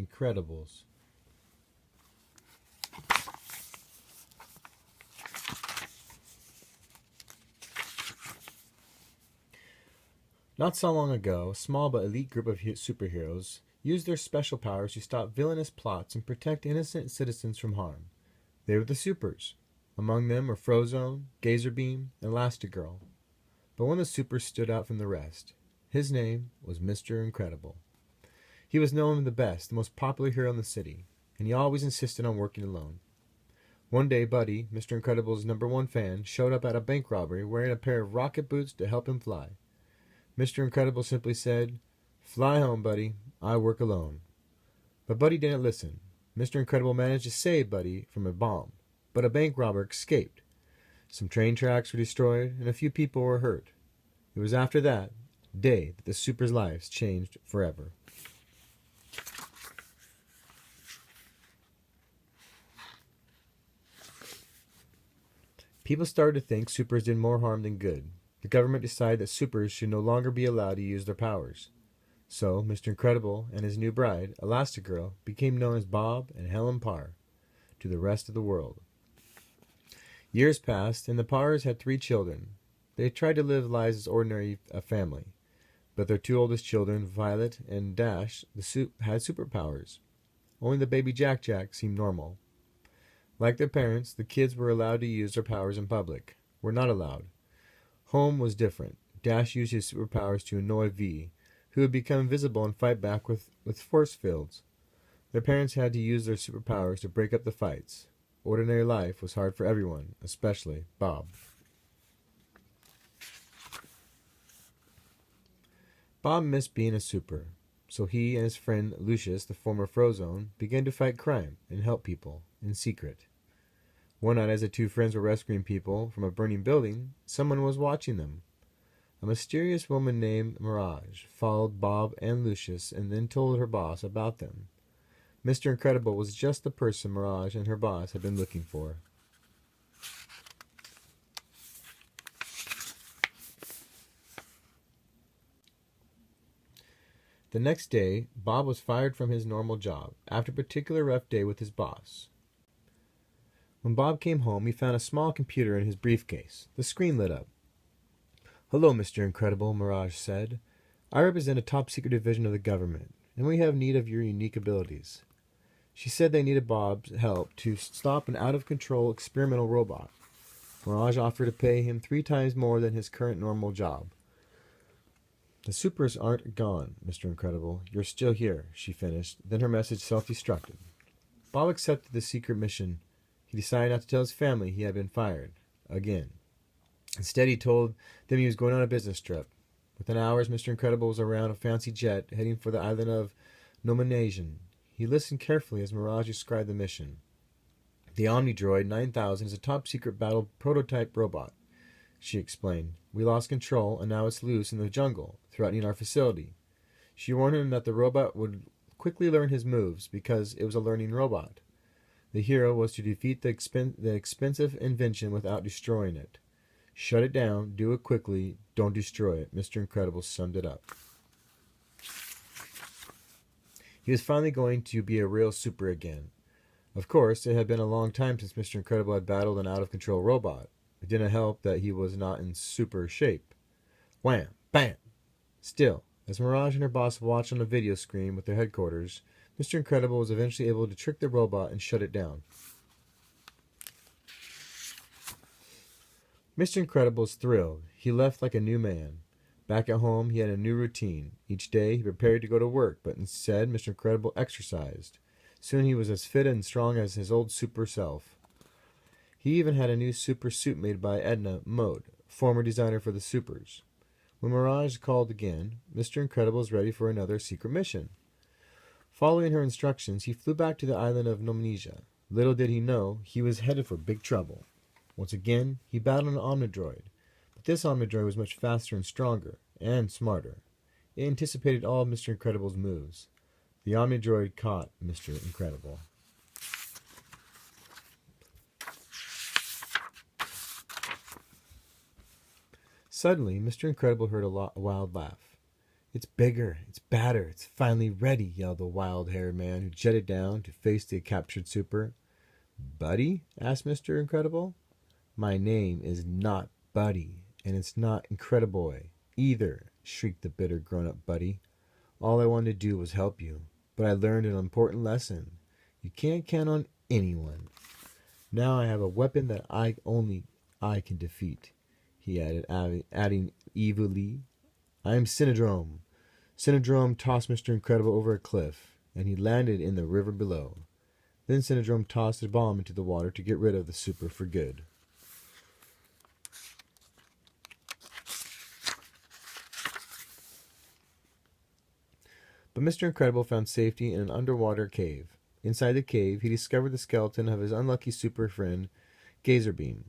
Incredibles. Not so long ago, a small but elite group of superheroes used their special powers to stop villainous plots and protect innocent citizens from harm. They were the Supers. Among them were Frozone, Gazerbeam, and Elastigirl. But one of the Supers stood out from the rest. His name was Mr. Incredible. He was known the best, the most popular hero in the city, and he always insisted on working alone. One day, Buddy, Mr. Incredible's #1 fan, showed up at a bank robbery wearing a pair of rocket boots to help him fly. Mr. Incredible simply said, "Fly home, Buddy. I work alone." But Buddy didn't listen. Mr. Incredible managed to save Buddy from a bomb, but a bank robber escaped. Some train tracks were destroyed, and a few people were hurt. It was after that day that the Supers' lives changed forever. People started to think Supers did more harm than good. The government decided that Supers should no longer be allowed to use their powers. So, Mr. Incredible and his new bride, Elastigirl, became known as Bob and Helen Parr to the rest of the world. Years passed, and the Parrs had 3 children. They tried to live lives as ordinary a family, but their 2 oldest children, Violet and Dash, had superpowers. Only the baby Jack seemed normal. Like their parents, the kids were allowed to use their powers in public. Were not allowed. Home was different. Dash used his superpowers to annoy V, who would become invisible and fight back with force fields. Their parents had to use their superpowers to break up the fights. Ordinary life was hard for everyone, especially Bob. Bob missed being a super, so he and his friend Lucius, the former Frozone, began to fight crime and help people in secret. One night, as the 2 friends were rescuing people from a burning building, someone was watching them. A mysterious woman named Mirage followed Bob and Lucius and then told her boss about them. Mr. Incredible was just the person Mirage and her boss had been looking for. The next day, Bob was fired from his normal job after a particularly rough day with his boss. When Bob came home, he found a small computer in his briefcase. The screen lit up. "Hello, Mr. Incredible," Mirage said. "I represent a top-secret division of the government, and we have need of your unique abilities." She said they needed Bob's help to stop an out-of-control experimental robot. Mirage offered to pay him 3 times more than his current normal job. "The Supers aren't gone, Mr. Incredible. You're still here," she finished. Then her message self-destructed. Bob accepted the secret mission. He decided not to tell his family he had been fired. Again. Instead, he told them he was going on a business trip. Within hours, Mr. Incredible was around a fancy jet heading for the island of Nomination. He listened carefully as Mirage described the mission. "The Omnidroid 9000 is a top-secret battle prototype robot," she explained. "We lost control, and now it's loose in the jungle, threatening our facility." She warned him that the robot would quickly learn his moves because it was a learning robot. The hero was to defeat the expensive invention without destroying it. "Shut it down, do it quickly, don't destroy it," Mr. Incredible summed it up. He was finally going to be a real super again. Of course, it had been a long time since Mr. Incredible had battled an out-of-control robot. It didn't help that he was not in super shape. Wham! Bam! Still, as Mirage and her boss watched on the video screen with their headquarters, Mr. Incredible was eventually able to trick the robot and shut it down. Mr. Incredible was thrilled. He left like a new man. Back at home, he had a new routine. Each day, he prepared to go to work, but instead, Mr. Incredible exercised. Soon he was as fit and strong as his old super self. He even had a new super suit made by Edna Mode, former designer for the Supers. When Mirage called again, Mr. Incredible was ready for another secret mission. Following her instructions, he flew back to the island of Nominisia. Little did he know, he was headed for big trouble. Once again, he battled an Omnidroid, but this Omnidroid was much faster and stronger, and smarter. It anticipated all of Mr. Incredible's moves. The Omnidroid caught Mr. Incredible. Suddenly, Mr. Incredible heard a wild laugh. It's bigger, it's badder, it's finally ready, yelled the wild-haired man who jetted down to face the captured super. Buddy? Asked Mr. Incredible. My name is not Buddy, and it's not Incrediboy either, shrieked the bitter grown-up Buddy. All I wanted to do was help you, but I learned an important lesson. You can't count on anyone. Now I have a weapon that only I can defeat, he added, adding evilly, I am Synodrome. Synodrome tossed Mr. Incredible over a cliff, and he landed in the river below. Then Synodrome tossed a bomb into the water to get rid of the super for good. But Mr. Incredible found safety in an underwater cave. Inside the cave, he discovered the skeleton of his unlucky super friend, Gazerbeam.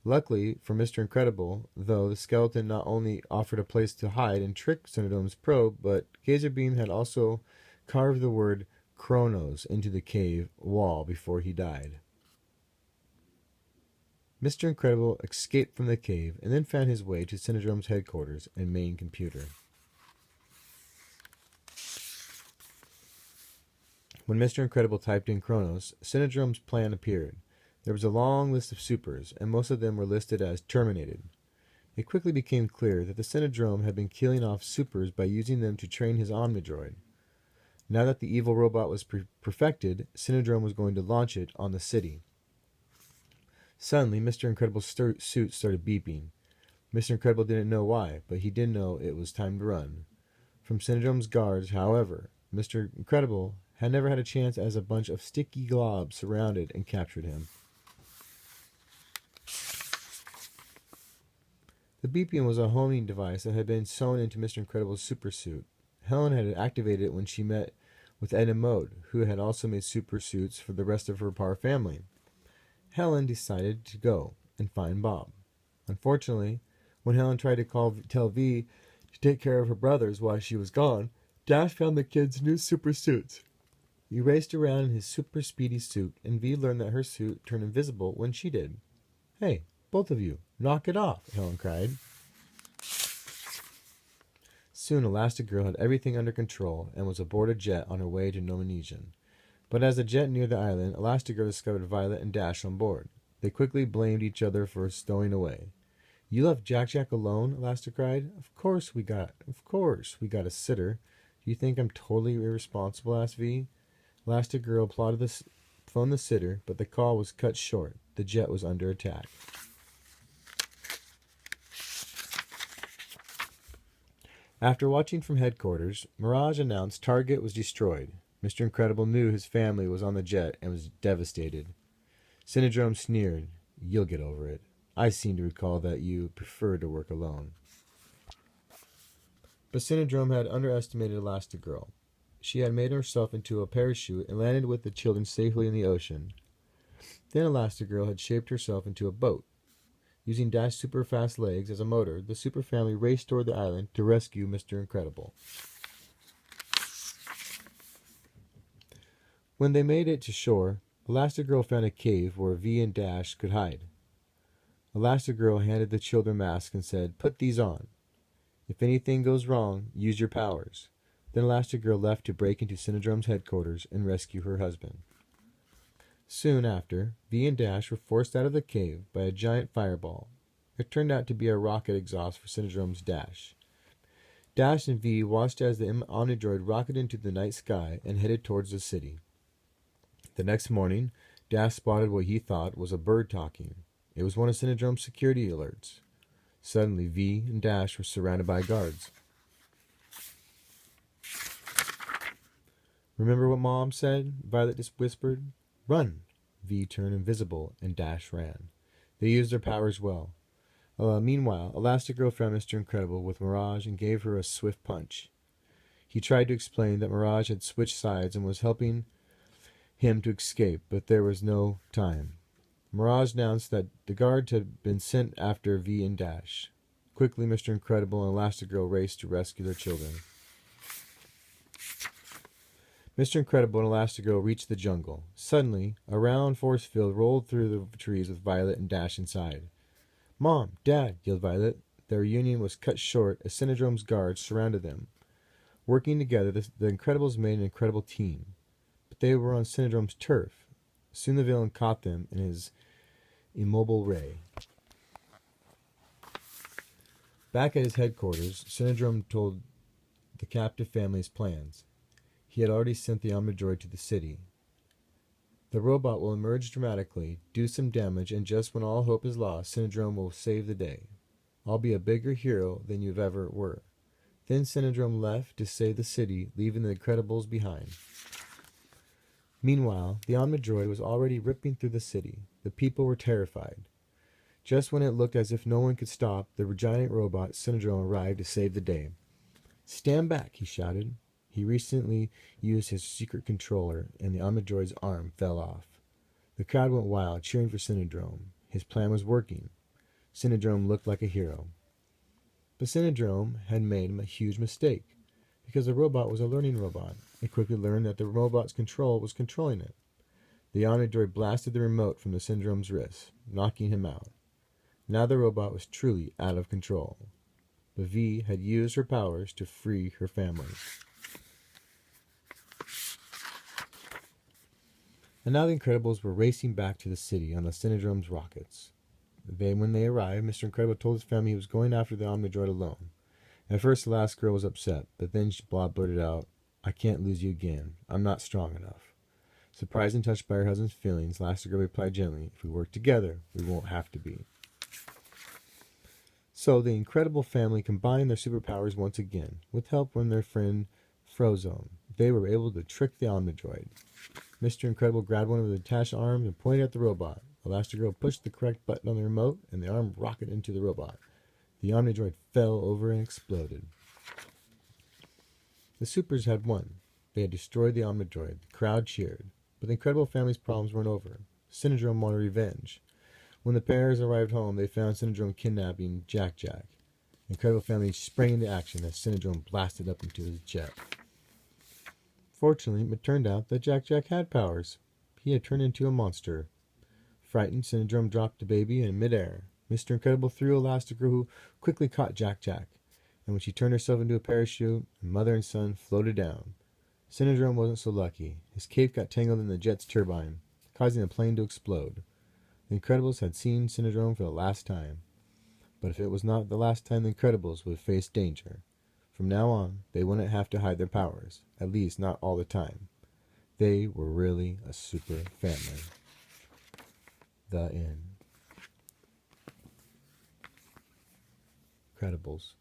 Luckily for Mr. Incredible, though, the skeleton not only offered a place to hide and trick Synodrome's probe, but Gazerbeam had also carved the word Kronos into the cave wall before he died. Mr. Incredible escaped from the cave and then found his way to Synodrome's headquarters and main computer. When Mr. Incredible typed in Kronos, Synodrome's plan appeared. There was a long list of supers, and most of them were listed as terminated. It quickly became clear that the Synodrome had been killing off supers by using them to train his Omnidroid. Now that the evil robot was perfected, Synodrome was going to launch it on the city. Suddenly, Mr. Incredible's suit started beeping. Mr. Incredible didn't know why, but he did know it was time to run. From Synodrome's guards, however, Mr. Incredible had never had a chance as a bunch of sticky globs surrounded and captured him. The beeping was a homing device that had been sewn into Mr. Incredible's supersuit. Helen had activated it when she met with Edna Mode, who had also made supersuits for the rest of her Parr family. Helen decided to go and find Bob. Unfortunately, when Helen tried to tell V to take care of her brothers while she was gone, Dash found the kids' new supersuits. He raced around in his super speedy suit, and V learned that her suit turned invisible when she did. Hey, both of you, knock it off, Helen cried. Soon Elastigirl had everything under control and was aboard a jet on her way to Nominesian. But as the jet neared the island, Elastigirl discovered Violet and Dash on board. They quickly blamed each other for stowing away. You left Jack alone? Elastic cried. Of course we got a sitter. Do you think I'm totally irresponsible? Asked V. Elastigirl phoned the sitter, but the call was cut short. The jet was under attack. After watching from headquarters, Mirage announced Target was destroyed. Mr. Incredible knew his family was on the jet and was devastated. Synodrome sneered. You'll get over it. I seem to recall that you prefer to work alone. But Synodrome had underestimated Elastigirl. She had made herself into a parachute and landed with the children safely in the ocean. Then Elastigirl had shaped herself into a boat. Using Dash's super fast legs as a motor, the super family raced toward the island to rescue Mr. Incredible. When they made it to shore, Elastigirl found a cave where V and Dash could hide. Elastigirl handed the children masks and said, Put these on. If anything goes wrong, use your powers. Then Elastigirl left to break into Synodrome's headquarters and rescue her husband. Soon after, V and Dash were forced out of the cave by a giant fireball. It turned out to be a rocket exhaust for Synodrome's Dash. Dash and V watched as the Omnidroid rocketed into the night sky and headed towards the city. The next morning, Dash spotted what he thought was a bird talking. It was one of Synodrome's security alerts. Suddenly, V and Dash were surrounded by guards. Remember what Mom said? Violet just whispered. Run! V turned invisible, and Dash ran. They used their powers well. Meanwhile, Elastigirl found Mr. Incredible with Mirage and gave her a swift punch. He tried to explain that Mirage had switched sides and was helping him to escape, but there was no time. Mirage announced that the guards had been sent after V and Dash. Quickly, Mr. Incredible and Elastigirl raced to rescue their children. Mr. Incredible and Elastigirl reached the jungle. Suddenly, a round force field rolled through the trees with Violet and Dash inside. Mom! Dad! Yelled Violet. Their reunion was cut short as Synodrome's guards surrounded them. Working together, the Incredibles made an incredible team. But they were on Synodrome's turf. Soon the villain caught them in his immobile ray. Back at his headquarters, Synodrome told the captive family his plans. He had already sent the Omnidroid to the city. The robot will emerge dramatically, do some damage, and just when all hope is lost, Synodrome will save the day. I'll be a bigger hero than you've ever were. Then Synodrome left to save the city, leaving the Incredibles behind. Meanwhile, the Omnidroid was already ripping through the city. The people were terrified. Just when it looked as if no one could stop the giant robot, Synodrome arrived to save the day. "Stand back," he shouted. He recently used his secret controller, and the Omnidroid's arm fell off. The crowd went wild, cheering for Synodrome. His plan was working. Synodrome looked like a hero. But Synodrome had made a huge mistake, because the robot was a learning robot. It quickly learned that the robot's control was controlling it. The Omnidroid blasted the remote from the Synodrome's wrist, knocking him out. Now the robot was truly out of control. But V had used her powers to free her family. And now the Incredibles were racing back to the city on the Synodrome's rockets. When they arrived, Mr. Incredible told his family he was going after the Omnidroid alone. At first, Elastigirl was upset, but then Blob blurted out, "I can't lose you again. I'm not strong enough." Surprised and touched by her husband's feelings, Elastigirl replied gently, "If we work together, we won't have to be." So the Incredible family combined their superpowers once again. With help from their friend Frozone, they were able to trick the Omnidroid. Mr. Incredible grabbed one of the detached arms and pointed at the robot. Elastigirl pushed the correct button on the remote, and the arm rocketed into the robot. The Omnidroid fell over and exploded. The Supers had won. They had destroyed the Omnidroid. The crowd cheered. But the Incredible family's problems weren't over. Synodrome wanted revenge. When the pairs arrived home, they found Synodrome kidnapping Jack Jack. The Incredible family sprang into action as Synodrome blasted up into his jet. Fortunately, it turned out that Jack Jack had powers. He had turned into a monster. Frightened, Synodrome dropped the baby in midair. Mr. Incredible threw Elastigirl, who quickly caught Jack Jack. And when she turned herself into a parachute, mother and son floated down. Synodrome wasn't so lucky. His cape got tangled in the jet's turbine, causing the plane to explode. The Incredibles had seen Synodrome for the last time. But if it was not the last time the Incredibles would face danger, from now on, they wouldn't have to hide their powers, at least not all the time. They were really a super family. The end. Incredibles.